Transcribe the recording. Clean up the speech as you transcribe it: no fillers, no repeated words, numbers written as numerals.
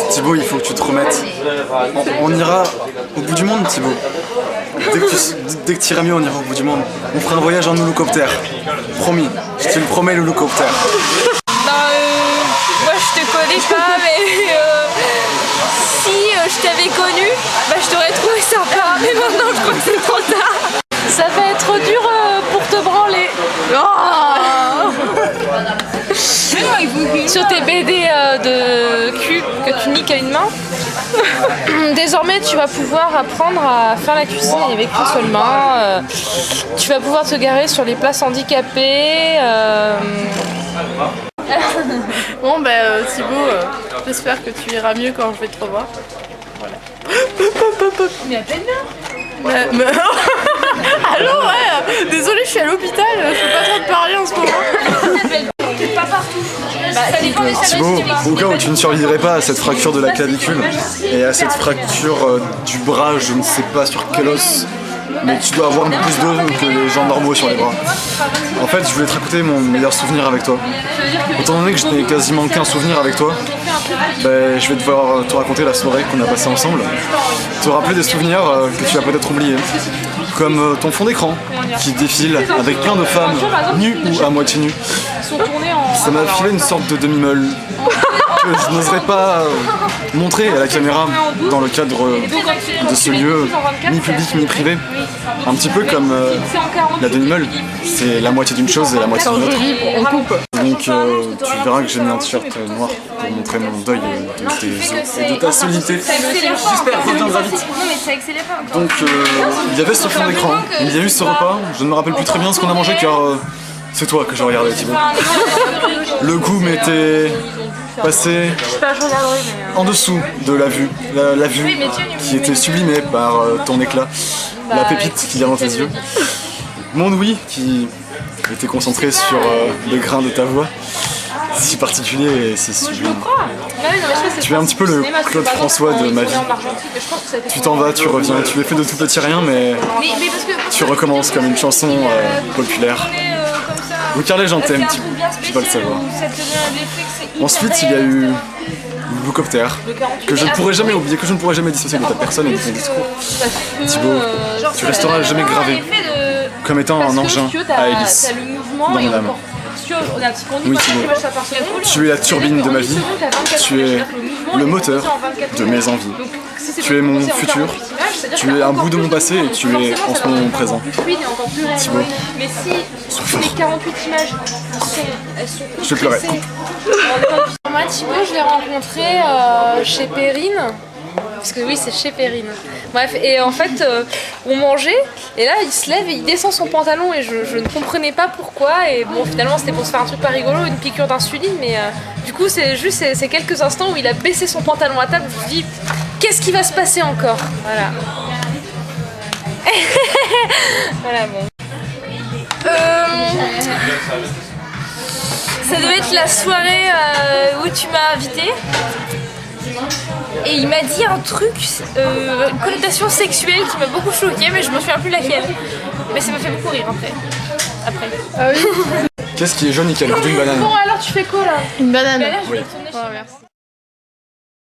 Thibaut, il faut que tu te remettes. On ira au bout du monde, Thibaut. Dès que tu iras mieux, on ira au bout du monde. On fera un voyage en hélicoptère. Promis, je te le promets, l'hélicoptère. Moi je te connais pas, mais si je t'avais connu, je t'aurais trouvé sympa. Mais maintenant je crois que c'est trop tard. Ça va être dur pour te branler. Sur tes BD de cul que tu niques à une main. Désormais tu vas pouvoir apprendre à faire la cuisine avec une seule main. Tu vas pouvoir te garer sur les places handicapées. Bon Thibaut, j'espère que tu iras mieux quand je vais te revoir. Voilà. Mais appelle-le. Allô, ouais. Désolée, je suis à l'hôpital, je peux pas trop te parler en ce moment. Pas partout. Ça dépend des Thibaut, au cas où tu ne survivrais pas à cette fracture de la clavicule et à cette fracture du bras, je ne sais pas sur quel os, mais tu dois avoir un peu plus d'os que les gens normaux sur les bras. En fait, je voulais te raconter mon meilleur souvenir avec toi. Étant donné que je n'ai quasiment qu'un souvenir avec toi, je vais devoir te raconter la soirée qu'on a passée ensemble. Te rappeler des souvenirs que tu as peut-être oubliés. Comme ton fond d'écran qui défile avec plein de femmes nues ou à moitié nues. Ça m'a filé une sorte de demi-meule que je n'oserais pas montrer à la caméra dans le cadre de ce lieu ni public ni privé. Un petit peu comme la demi-meule, c'est la moitié d'une chose et la moitié d'une autre. On coupe. Donc tu verras que j'ai mis un t-shirt noir pour montrer mon deuil de tes os et de ta solidité. J'espère que reviendra vite. Donc il y avait ce fond d'écran, il y a eu ce repas, je ne me rappelle plus très bien ce qu'on a mangé car c'est toi que j'ai regardé, Thibaut. Le goût m'était passé en dessous de la vue, la vue qui était sublimée par ton éclat, la pépite qu'il y a dans tes yeux, mon ouïe qui était concentré sur le grain de ta voix, si particulier et si sublime. Tu es un petit peu le Claude François de ma vie. Tu t'en vas, tu reviens, tu es fait de tout petit rien, mais tu recommences comme une chanson populaire. Oui, car les gens t'aiment, tu dois le savoir. Ensuite, il y a eu l'hélicoptère, que je ne pourrai jamais oublier, que je ne pourrai jamais dissocier de ta personne et de ton discours. Thibaut, tu resteras jamais gravé comme étant un engin à hélice dans mon âme. Oui, Thibaut, tu es la turbine de ma vie, tu es le moteur de mes envies. Tu es mon futur, tu es un bout de mon passé et tu es en ce moment mon présent. Thibaut, sois fort. Je vais pleurer. Moi, Thibaut, je l'ai rencontré chez Perrine. Parce que oui, c'est chez Perrine. Bref, et en fait, on mangeait, et là, il se lève et il descend son pantalon, et je ne comprenais pas pourquoi. Et bon, finalement, c'était pour se faire un truc pas rigolo, une piqûre d'insuline, mais du coup, c'est juste ces quelques instants où il a baissé son pantalon à table, je me dis, qu'est-ce qui va se passer encore? Voilà. Voilà, bon. Ça devait être la soirée où tu m'as invitée. Et il m'a dit un truc, une connotation sexuelle qui m'a beaucoup choquée, mais je me souviens plus laquelle. Mais ça m'a fait beaucoup rire après. Ah oui. Qu'est-ce qui est jaune et qui a le goût d'une banane? Bon, alors tu fais quoi là? Une banane. Bah là, je vais Oui. retourner chez Merci.